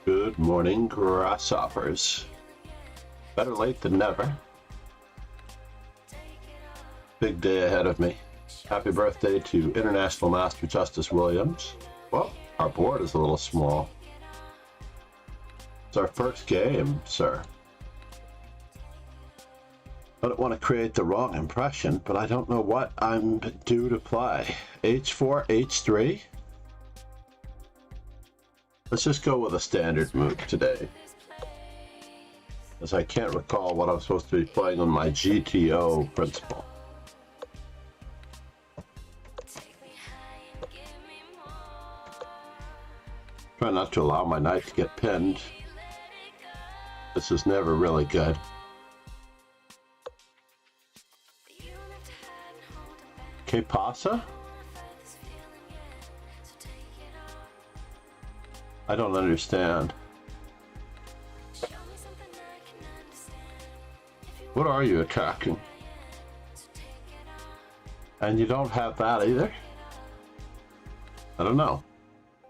Good morning, grasshoppers. Better late than never. Big day ahead of me. Happy birthday to International Master Justus Williams. Well, our board is a little small. It's our first game, sir. I don't want to create the wrong impression, but I don't know what I'm due to play. H4, H3? Let's just go with a standard move today, as I can't recall what I'm supposed to be playing on my GTO principle. Try not to allow my knight to get pinned. This is never really good. Que pasa? I don't understand. What are you attacking? And you don't have that either? I don't know.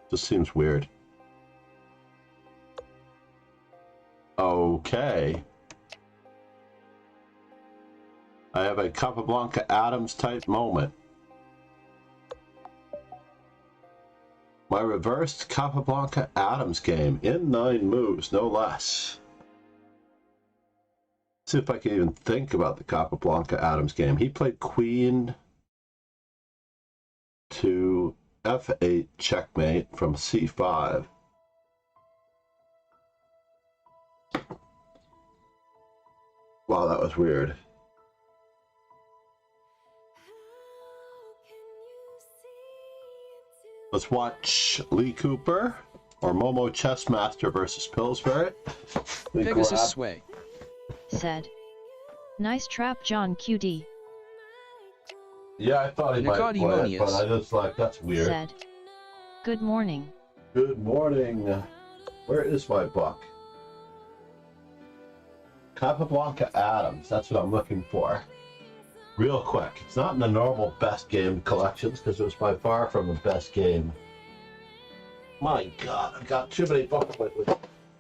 This seems weird. Okay. I have a Capablanca Adams type moment. My reversed Capablanca Adams game in 9 moves, no less. Let's see if I can even think about the Capablanca Adams game. He played queen to f8 checkmate from c5. Wow, that was weird. Let's watch Lee Cooper or Momo Chessmaster versus Pillsbury. Pegasus Sway said, "Nice trap, John QD." Yeah, I thought he might play it, but I just like, that's weird. Said, "Good morning." Good morning. Where is my book? Capablanca Adams, that's what I'm looking for. Real quick, it's not in the normal best game collections because it was by far from the best game. My God, I've got too many books lately.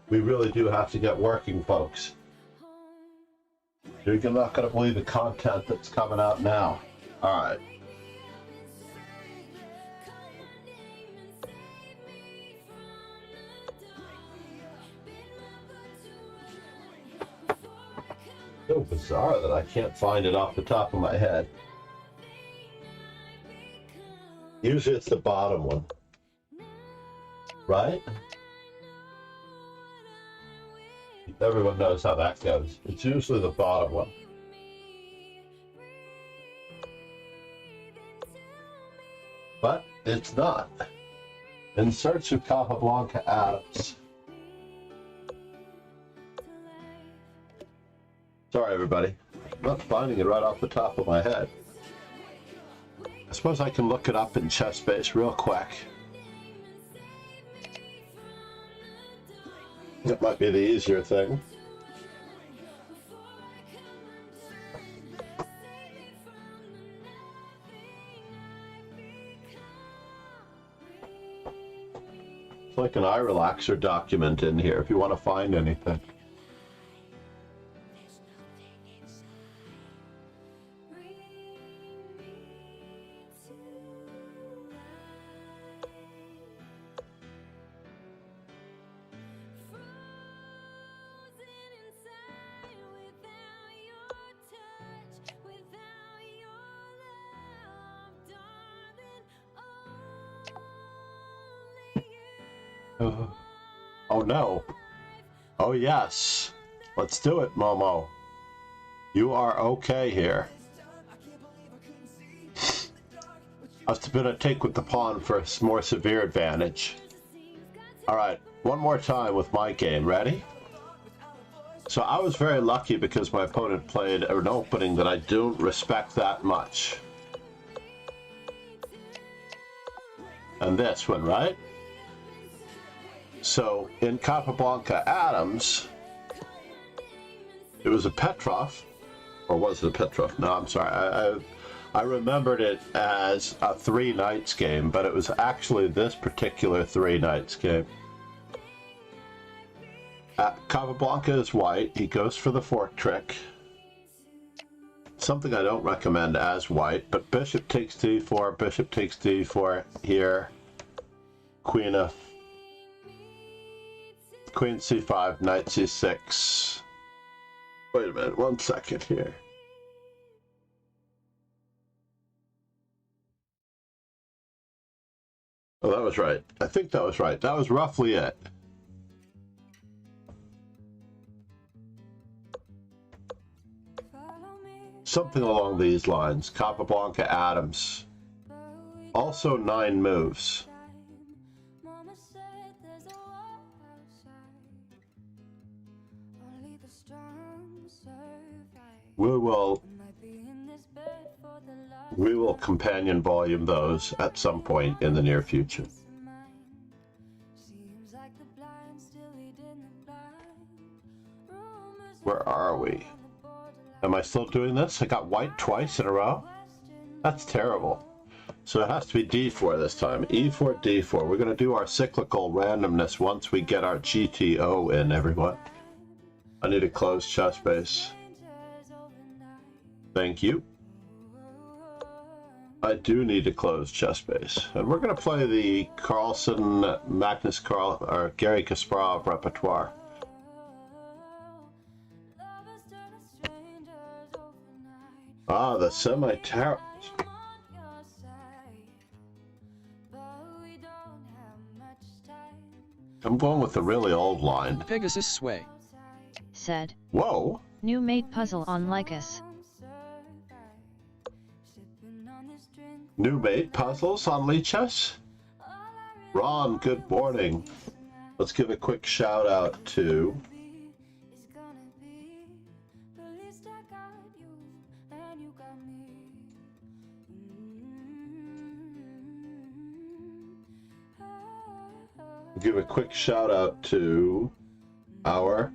We really do have to get working, folks. You're not going to believe the content that's coming out now. All right. So bizarre that I can't find it off the top of my head. Usually it's the bottom one, right? Everyone knows how that goes. It's usually the bottom one. But it's not. In search of Capablanca Adams. Sorry, everybody. I'm not finding it right off the top of my head. I suppose I can look it up in ChessBase real quick. That might be the easier thing. It's like an eye relaxer document in here if you want to find anything. Oh no. Oh yes. Let's do it, Momo. You are okay here. I was going to take with the pawn for a more severe advantage. Alright, one more time with my game. Ready? So I was very lucky because my opponent played an opening that I don't respect that much. And this one, right? So in Capablanca Adams, it was a Petrov, or was it a Petrov? No, I'm sorry. I remembered it as a 3 knights game, but it was actually this particular 3 knights game. Capablanca is white. He goes for the fork trick. Something I don't recommend as white, but bishop takes d4, bishop takes d4 here. Queen c5, knight c6. Wait a minute, 1 second here. Oh, that was right. I think that was right. That was roughly it. Something along these lines. Capablanca Adams. Also 9 moves. We will companion volume those at some point in the near future. Where are we? Am I still doing this? I got white twice in a row? That's terrible. So it has to be d4 this time. e4, d4. We're going to do our cyclical randomness once we get our GTO in, everyone. I need a closed chess base. Thank you. I do need to close chess base. And we're going to play the Carlsen, or Gary Kasparov repertoire. Ah, the semi-tarot. I'm going with the really old line. Pegasus sway. Said. Whoa. New mate puzzle on Lycus. New mate puzzles on Lichess? Ron, good morning. Let's give a quick shout out to our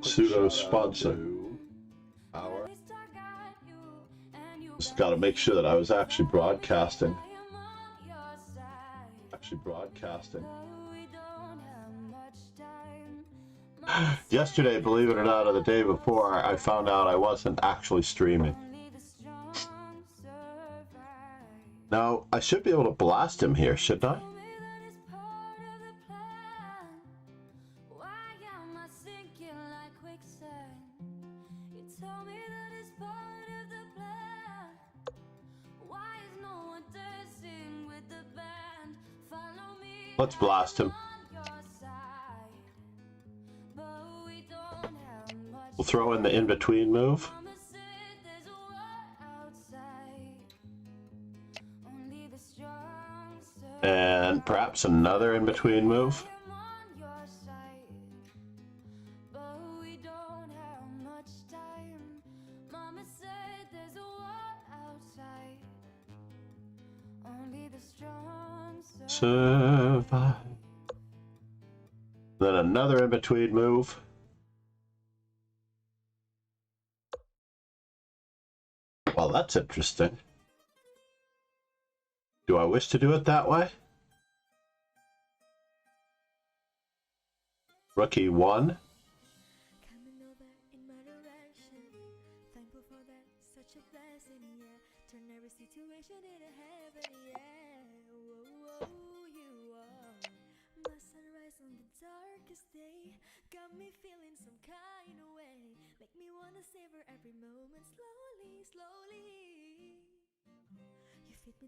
pseudo sponsor. Just got to make sure that I was actually broadcasting. Yesterday, believe it or not, or the day before, I found out I wasn't actually streaming. Now, I should be able to blast him here, shouldn't I? Let's blast him. We'll throw in the in-between move. And perhaps another in-between move. Survive. Then another in-between move. Well, that's interesting. Do I wish to do it that way? Rookie 1.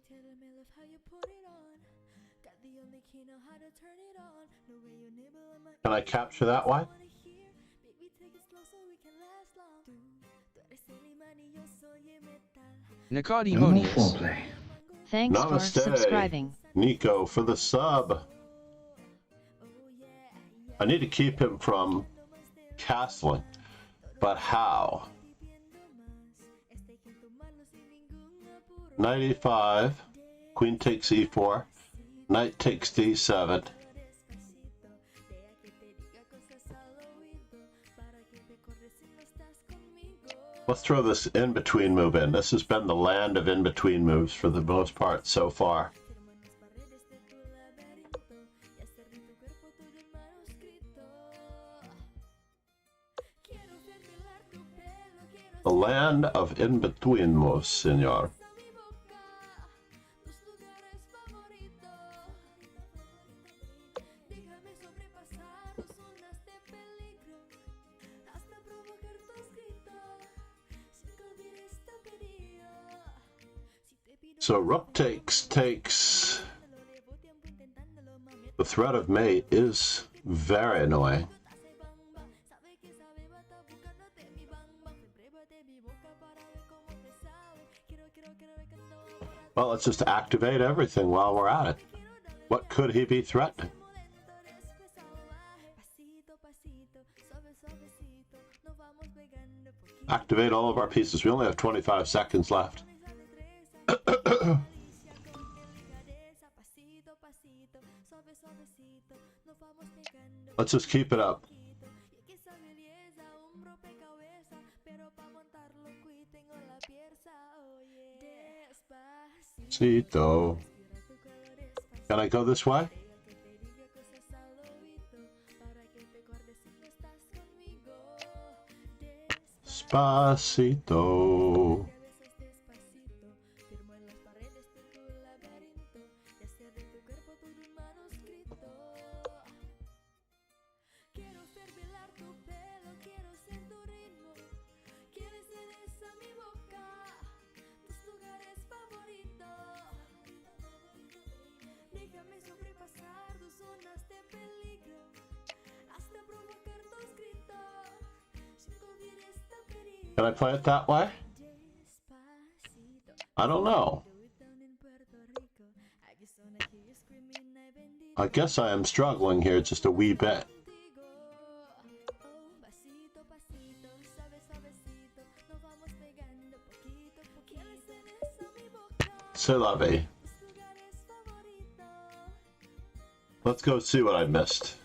Tell me love how you put it on. Got the only Can I capture that one? Nicodemonius. Thanks for Namaste. subscribing. Nico for the sub. I need to keep him from castling, but how? 95. Queen takes e4. Knight takes d7. Let's throw this in-between move in. This has been the land of in-between moves for the most part so far. The land of in-between moves, senor. So rook takes. The threat of mate is very annoying. Well, let's just activate everything while we're at it. What could he be threatening? Activate all of our pieces. We only have 25 seconds left. Let's just keep it up. Cito. Can I go this way? Spacito. Can I play it that way? I don't know. I guess I am struggling here just a wee bit. C'est la vie. Let's go see what I missed.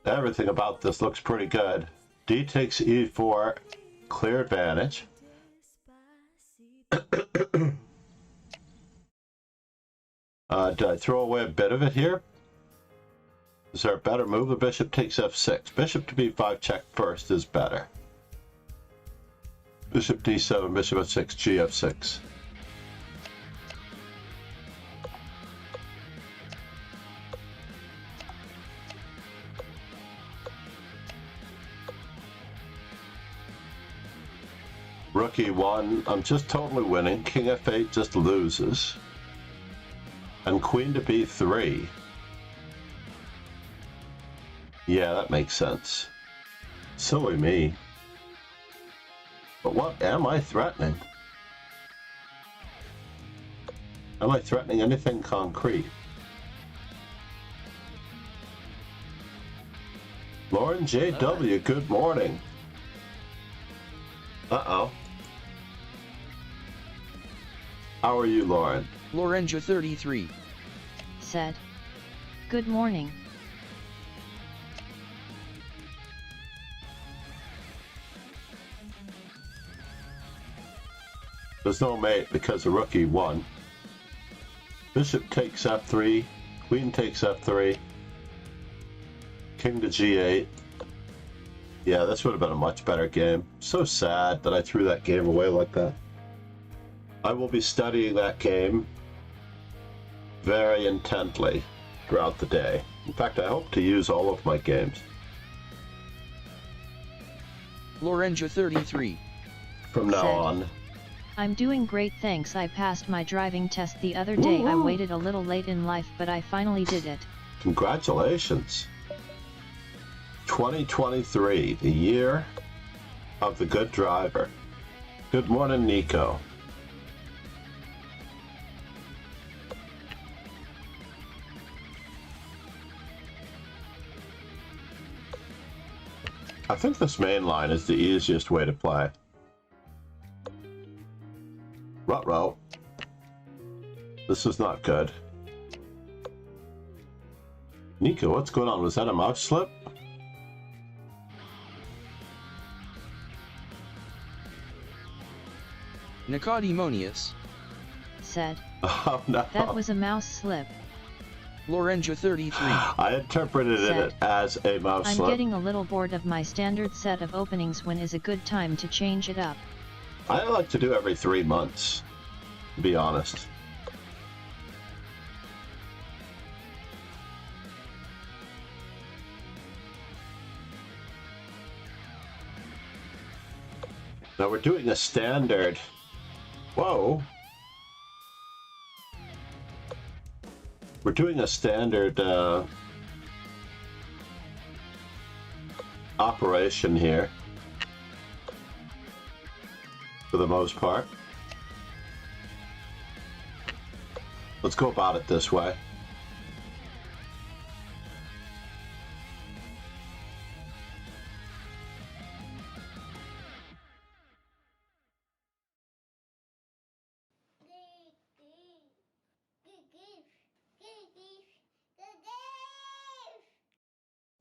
Everything about this looks pretty good. D takes e4, clear advantage. Did I throw away a bit of it here? Is there a better move? The bishop takes f6. Bishop to b5 check first is better. Bishop d7, bishop f6, gf6. Rook e1, I'm just totally winning. King f8 just loses. And queen to b3. Yeah, that makes sense. Silly me. But what am I threatening? Am I threatening anything concrete? Lauren JW, good morning. Uh-oh. How are you, Lauren? Lorenja 33 said, "Good morning." There's no mate because the rookie won. Bishop takes f3, queen takes f3, king to g8. Yeah, this would have been a much better game. So sad that I threw that game away like that. I will be studying that game very intently throughout the day. In fact, I hope to use all of my games. Lorenja 33 From now on. I'm doing great, thanks. I passed my driving test the other day. I waited a little late in life, but I finally did it. Congratulations. 2023, the year of the good driver. Good morning, Nico. I think this main line is the easiest way to play. Ruh-roh. This is not good. Nico, what's going on? Was that a mouse slip? Nicodemonius Said. Oh no. That was a mouse slip. Lorenzo 33. I interpreted it as a mouse slip. I'm getting a little bored of my standard set of openings. When is a good time to change it up? I like to do every 3 months, to be honest. Now we're doing a standard. Whoa. We're doing a standard operation here, for the most part. Let's go about it this way.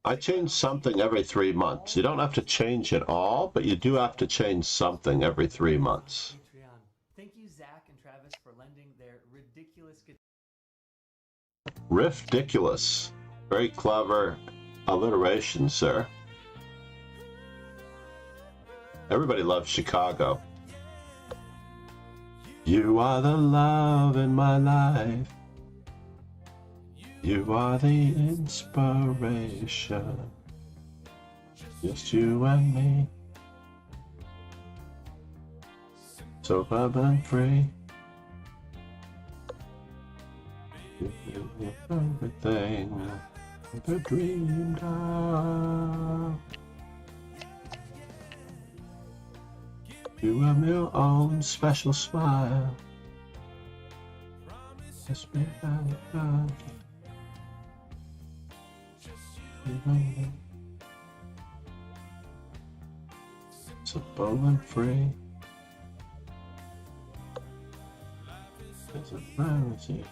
I change something every 3 months. You don't have to change it all, but you do have to change something every 3 months. Thank you, Zach and Travis, for lending their ridiculous guitar. Ridiculous. Very clever alliteration, sir. Everybody loves Chicago. You are the love in my life. You are the inspiration. Just you and me. So I'm free. You give everything I've dreamed of. You have your own special smile. Just me out. So bold and free. It's a privacy.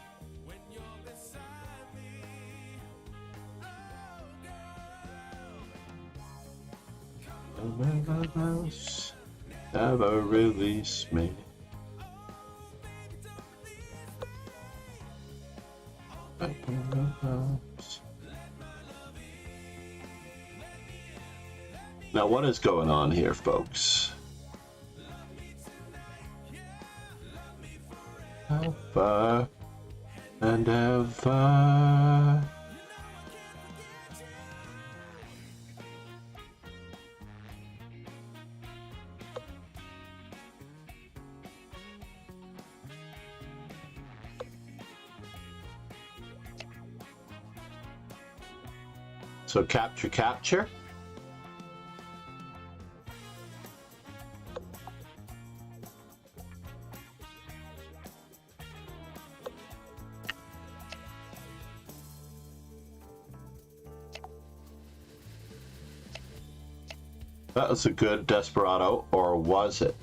Never release me. Now, what is going on here, folks? Ever and ever. So capture. That was a good desperado, or was it?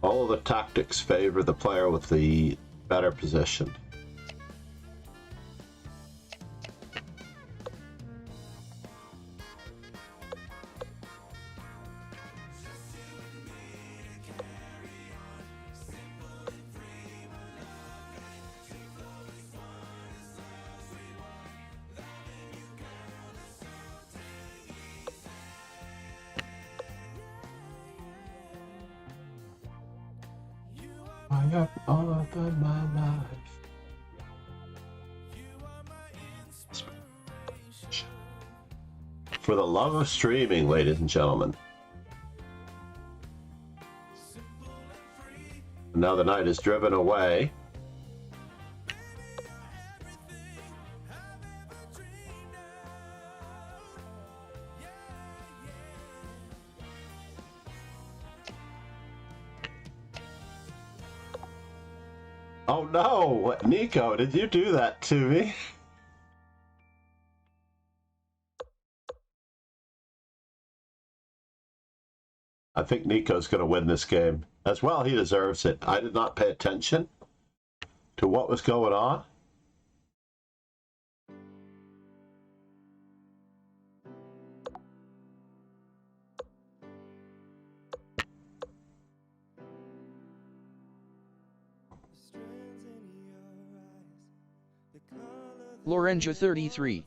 All of the tactics favor the player with the better position. I have all of my life. For the love of streaming, ladies and gentlemen. Now the night is driven away. Oh no, Nico, did you do that to me? I think Nico's going to win this game. As well, he deserves it. I did not pay attention to what was going on. Lorenzo 33.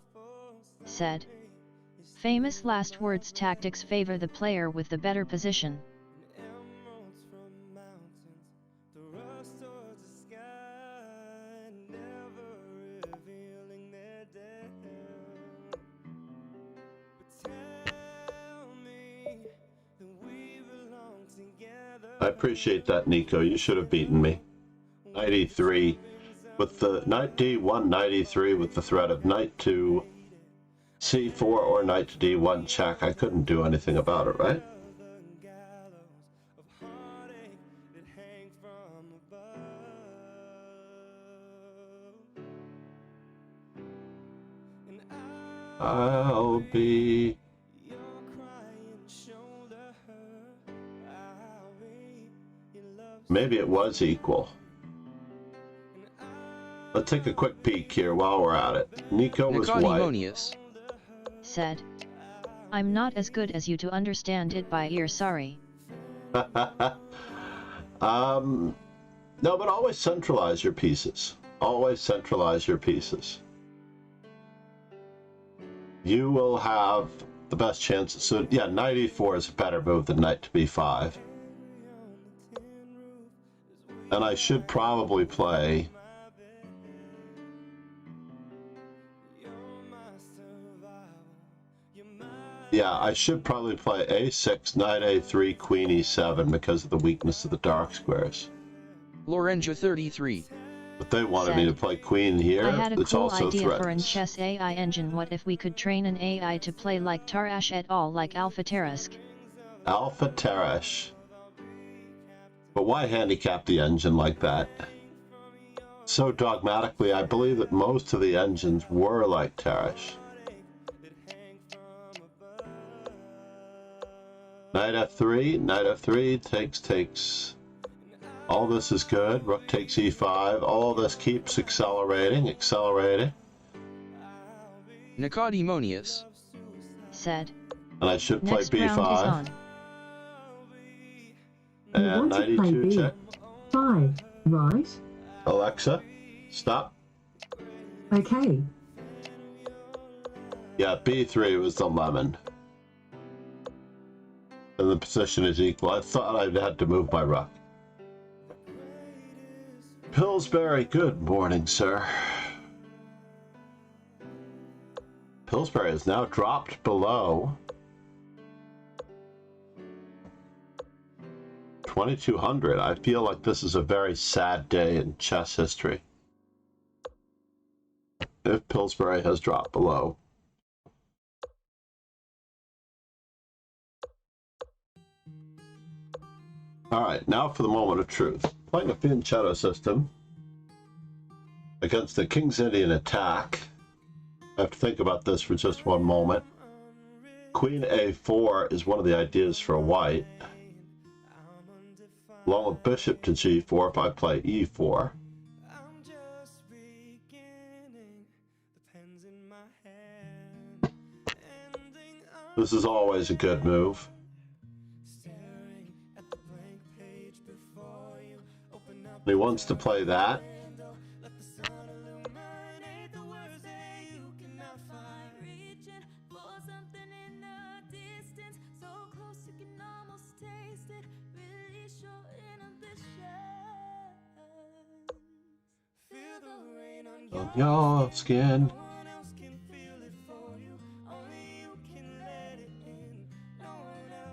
Said. Famous last words tactics favor the player with the better position. I appreciate that, Nico. You should have beaten me. 93 with the knight d1, 93 with the threat of knight to c4 or knight to d1 check. I couldn't do anything about it, right? I'll be... Maybe it was equal. Let's take a quick peek here while we're at it. Nico was white. Said. I'm not as good as you to understand it by ear, sorry. No, but always centralize your pieces. Always centralize your pieces. You will have the best chance. So yeah, knight e4 is a better move than knight to b5. And I should probably play... Yeah, I should probably play a6, knight a3, queen e7 because of the weakness of the dark squares. Lorenzo 33. But they wanted me to play queen here. I had a it's cool also idea threatens. for an chess AI engine. What if we could train an AI to play like Tarash et al. Like Alpha Tarask? Alpha Tarash. But why handicap the engine like that? So dogmatically, I believe that most of the engines were like Tarash. Knight f3 takes. All this is good. Rook takes e5. All this keeps accelerating. Nicodemonius. Said. And I should play Next b5. round is on. And knight e2 check. 5, right? Alexa, stop. Okay. Yeah, b3 was the lemon. And the position is equal. I thought I'd had to move my rook. Pillsbury, good morning, sir. Pillsbury has now dropped below 2200. I feel like this is a very sad day in chess history. If Pillsbury has dropped below. Alright, now for the moment of truth. Playing a fianchetto system against the King's Indian attack. I have to think about this for just one moment. Queen a4 is one of the ideas for white. Along with bishop to g4 if I play e4. This is always a good move. He wants to play that. on your skin.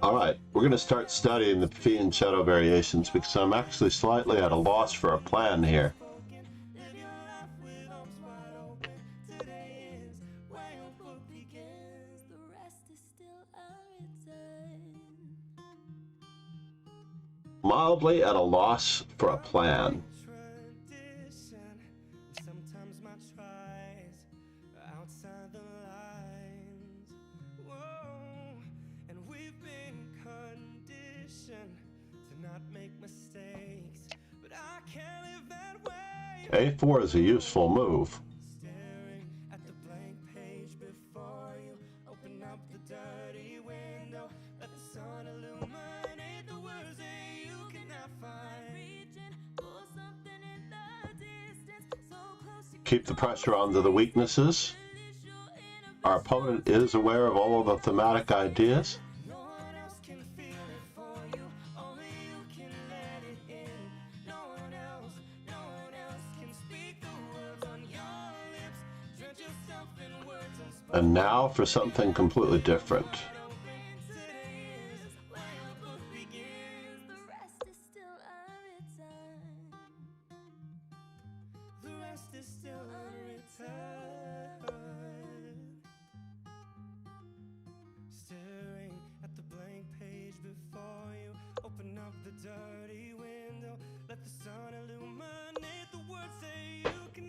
Alright, we're going to start studying the fianchetto variations because I'm actually slightly at a loss for a plan here. Mildly at a loss for a plan. A4 is a useful move. Keep the pressure onto the weaknesses. Our opponent is aware of all of the thematic ideas. And now for something completely different.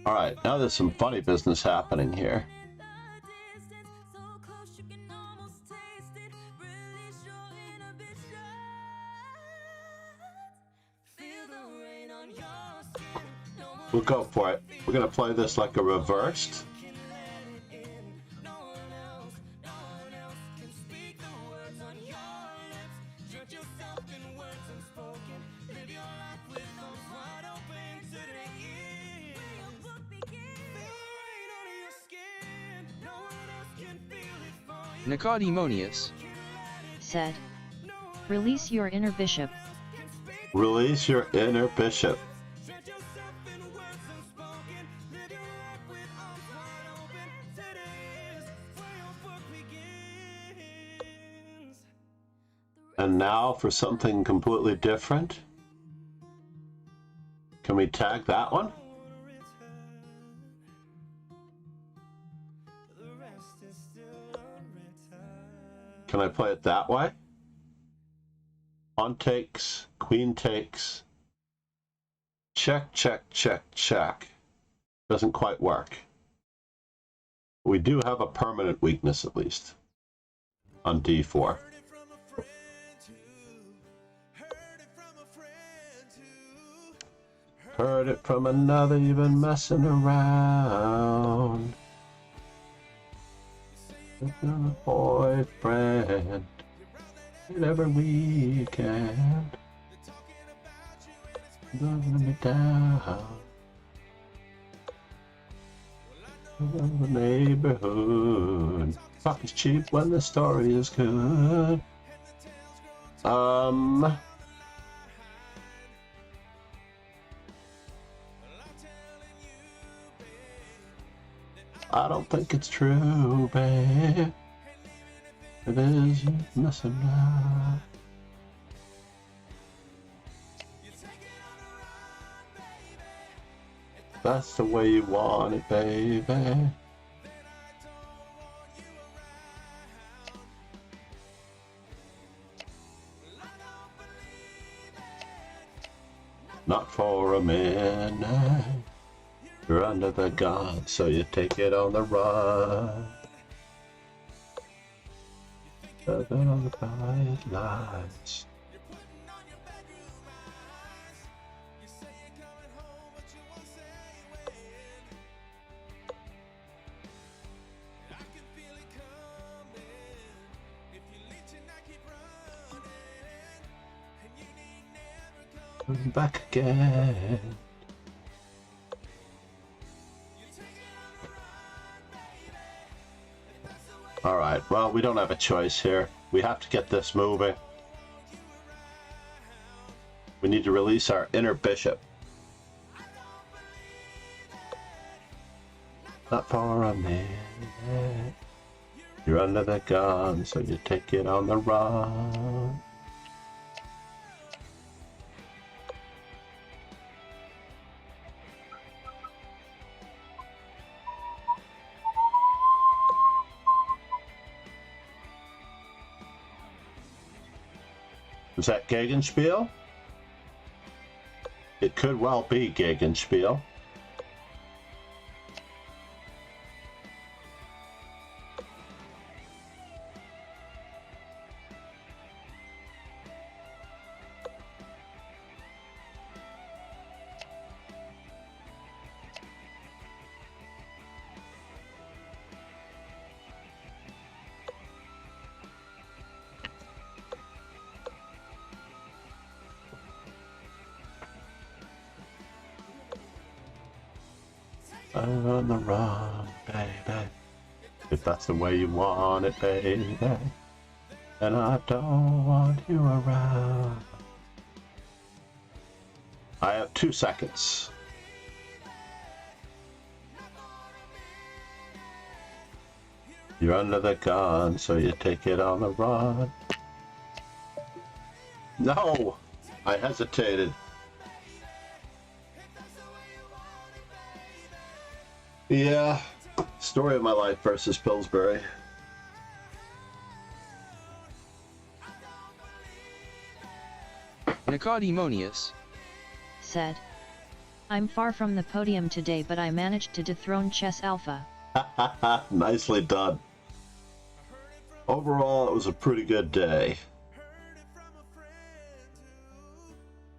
All right, now there's some funny business happening here. We'll go for it. We're going to play this like a reversed. Nicodemonius said, "Release your inner bishop." Release your inner bishop. And now for something completely different. Can we tag that one? Can I play it that way? Pawn takes, queen takes. Check, check, check, check. Doesn't quite work. We do have a permanent weakness at least on d4. Heard it from another, you've been messing around. With your boyfriend every weekend. Loving me down. In the neighborhood. Talk is cheap when the story is good. I don't think it's true, babe. It is you messing up. That's the way you want it, baby. Not for a minute. You're under the gun, so you take it on the run. Living on the quiet lights. I'm back again. Alright, well, we don't have a choice here. We have to get this moving. We need to release our inner bishop. not for a minute. You're under the gun, so you take it on the run. Is that Gegenspiel? It could well be Gegenspiel. I'm on the run, baby. If that's the way you want it, baby. And I don't want you around. I have 2 seconds. You're under the gun, so you take it on the run. No! I hesitated. Yeah, story of my life versus Pillsbury. Nicodemonius said, I'm far from the podium today, but I managed to dethrone Chess Alpha. Nicely done. Overall, it was a pretty good day.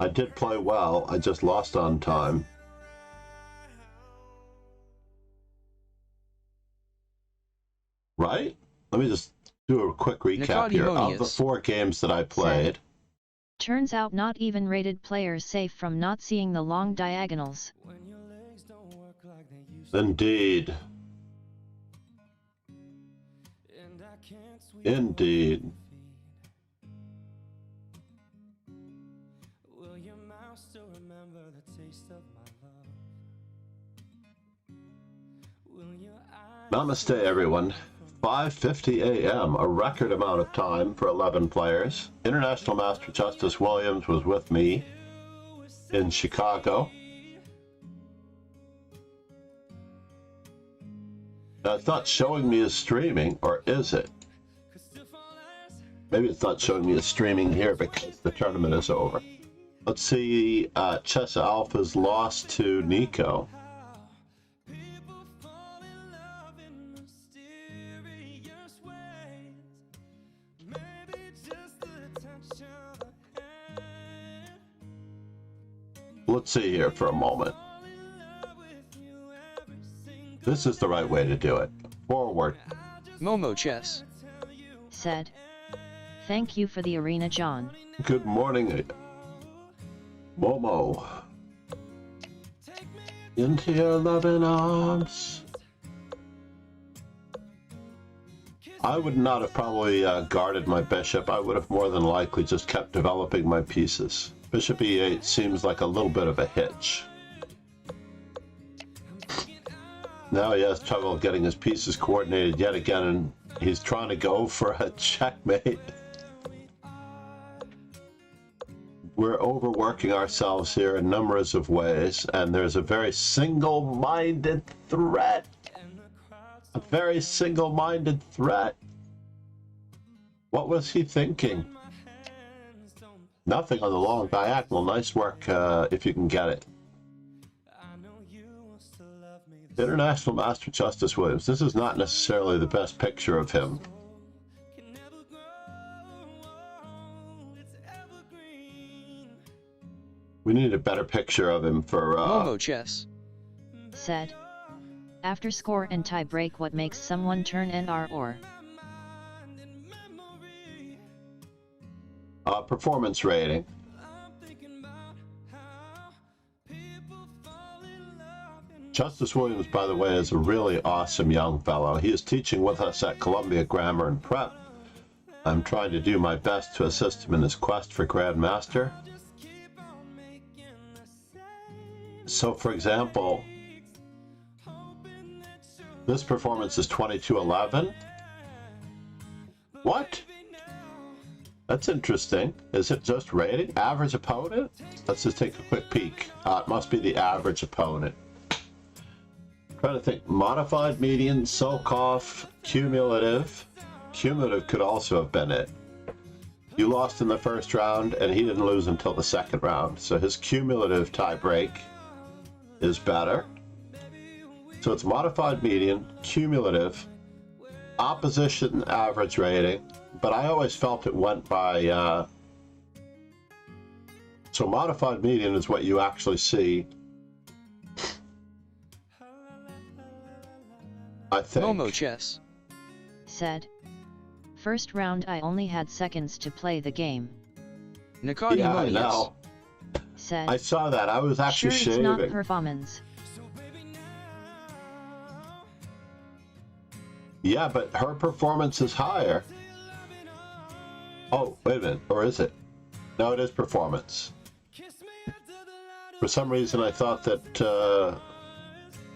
I did play well, I just lost on time. Right? Let me just do a quick recap here. Of the 4 games that I played. Turns out not even rated players safe from not seeing the long diagonals. Indeed. Indeed. Namaste, everyone. 5:50 a.m., a record amount of time for 11 players. International Master Justus Williams was with me in Chicago. Now, it's not showing me as streaming, or is it? Maybe it's not showing me as streaming here because the tournament is over. Let's see, Chess Alpha's lost to Nico. Let's see here for a moment. This is the right way to do it. Forward. Momo Chess said, thank you for the arena, John. Good morning, Momo. Into your loving arms. I would not have probably guarded my bishop. I would have more than likely just kept developing my pieces. Bishop e8 seems like a little bit of a hitch. Now he has trouble getting his pieces coordinated yet again, and he's trying to go for a checkmate. We're overworking ourselves here in numerous of ways, and there's a very single-minded threat. A very single-minded threat. What was he thinking? Nothing on the long diagonal. Nice work if you can get it. International Master Justus Williams. This is not necessarily the best picture of him. We need a better picture of him for Momo Chess said, after score and tie break, what makes someone turn NR or performance rating. Justus Williams, by the way, is a really awesome young fellow. He is teaching with us at Columbia Grammar and Prep. I'm trying to do my best to assist him in his quest for Grandmaster. So, for example, This performance is 2211. What? That's interesting. Is it just rating? Average opponent? Let's just take a quick peek. It must be the average opponent. Trying to think. Modified, median, Solkoff, cumulative. Cumulative could also have been it. You lost in the first round, and he didn't lose until the second round. So his cumulative tiebreak is better. So it's modified, median, cumulative, opposition, average rating. But I always felt it went by... So modified median is what you actually see. I think. Momo Chess said, first round I only had seconds to play the game. Nakadi Yeah, I Monius know. Said, I saw that. I was actually sure shaving. it's not performance. Yeah, but her performance is higher. Oh, wait a minute. Or is it? No, it is performance. For some reason, I thought that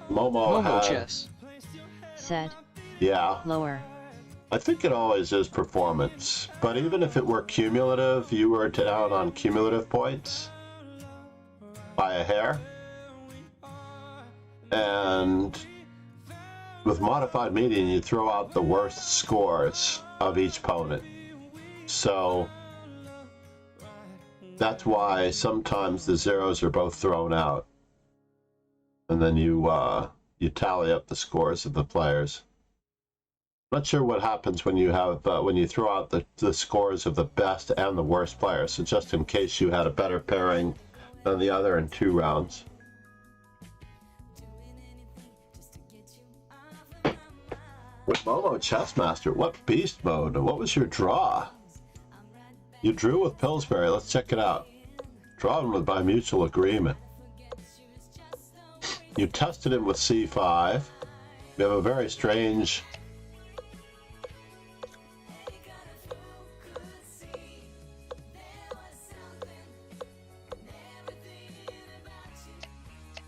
Momo had... Chess Said, Yeah. lower. I think it always is performance. But even if it were cumulative, you were down on cumulative points by a hair. And with modified median, you throw out the worst scores of each opponent. So that's why sometimes the zeros are both thrown out. And then you tally up the scores of the players. Not sure what happens when you have when you throw out the scores of the best and the worst players. So just in case you had a better pairing than the other in 2 rounds. With Momo Chessmaster, what beast mode? What was your draw? You drew with Pillsbury. Let's check it out. Drawn with by mutual agreement. You tested him with C5. We have a very strange...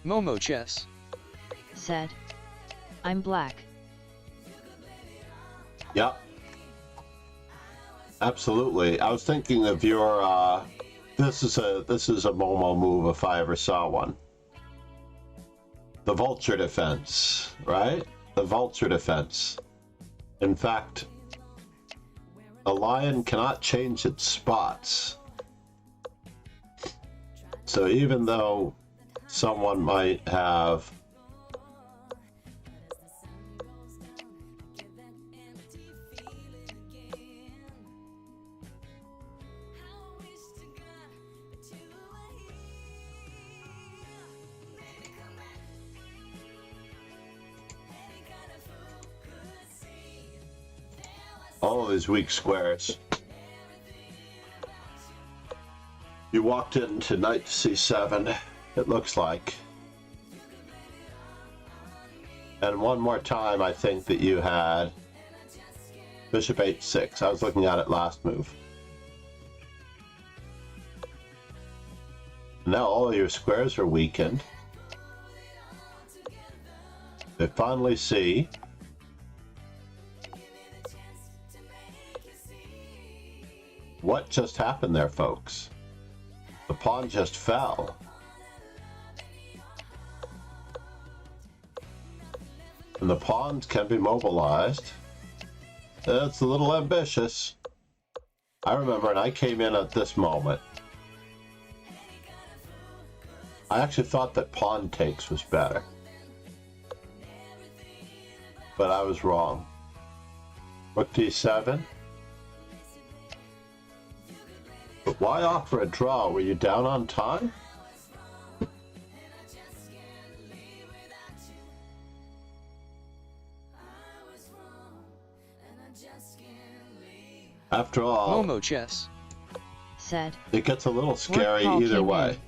Momo Chess Said, I'm black. Yep. Absolutely. I was thinking of your this is a Momo move if I ever saw one. The vulture defense, right? The vulture defense. In fact, a lion cannot change its spots. So even though someone might have all of these weak squares. You walked into knight c7, it looks like. And one more time, I think that you had bishop h6. I was looking at it last move. Now all of your squares are weakened. They finally see what just happened there, folks. The pawn just fell. And the pawns can be mobilized. That's a little ambitious. I remember, and I came in at this moment. I actually thought that pawn takes was better. But I was wrong. Rook d7. But why offer a draw? Were you down on time? After all, Momo Chess Said, it gets a little scary call either came way.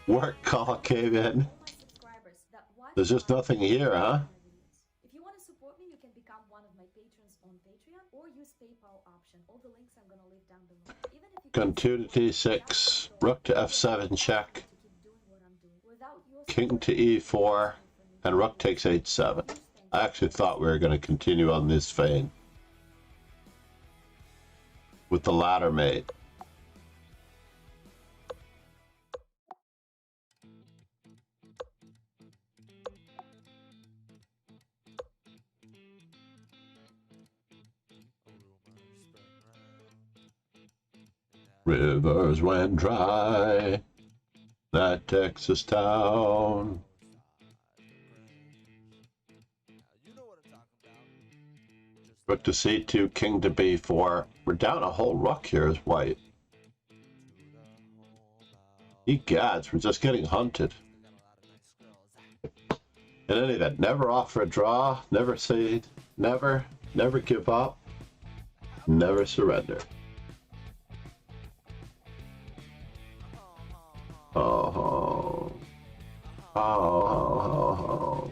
Work call came in. There's just nothing here, huh? If you want to support me, you can become one of my patrons on Patreon or use PayPal option. All the links I'm going to leave down below. Even if you Gun 2 to d6, rook to f7 check, king to e4. And rook takes h7. I actually thought we were going to continue on this vein with the ladder mate. Rivers went dry, that Texas town. Rook to c2, king to b4. We're down a whole rook here as white. Egads, we're just getting hunted. In any event, never offer a draw, never cede, never give up, never surrender. Oh, oh, oh.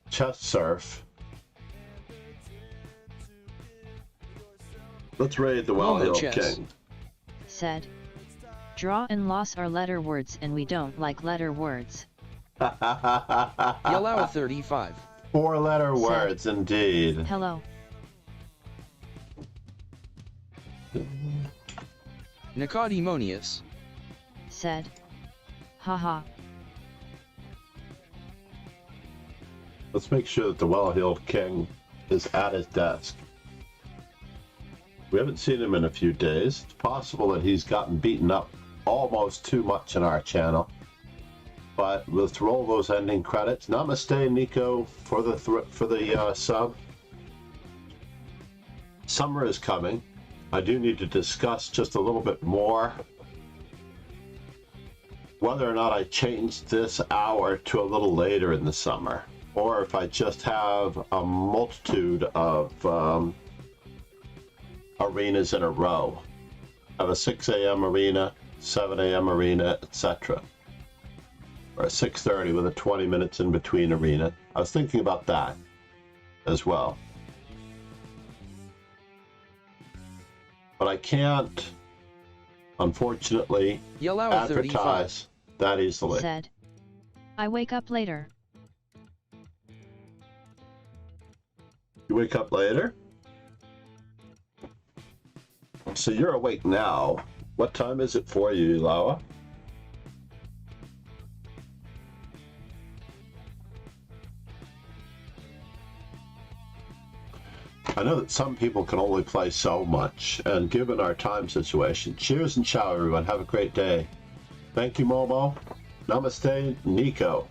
Chess surf. Let's raid the well-heeled king. Said. Draw and loss are letter words and we don't like letter words. Yellow 35. 4-letter words indeed. Hello. Nicodemonius. Said. Haha. Let's make sure that the well-heeled king is at his desk. We haven't seen him in a few days. It's possible that he's gotten beaten up almost too much in our channel. But let's roll those ending credits. Namaste, Nico, for the sub. Summer is coming. I do need to discuss just a little bit more whether or not I change this hour to a little later in the summer, or if I just have a multitude of arenas in a row. Have a 6 a.m. arena, 7 a.m. arena, etc. Or a 6:30 with a 20 minutes in between arena. I was thinking about that as well. But I can't, unfortunately, Yellow advertise 35. That easily. Said. I wake up later. You wake up later? So you're awake now. What time is it for you, Lawa? I know that some people can only play so much, and given our time situation, cheers and ciao everyone. Have a great day. Thank you, Momo. Namaste, Nico.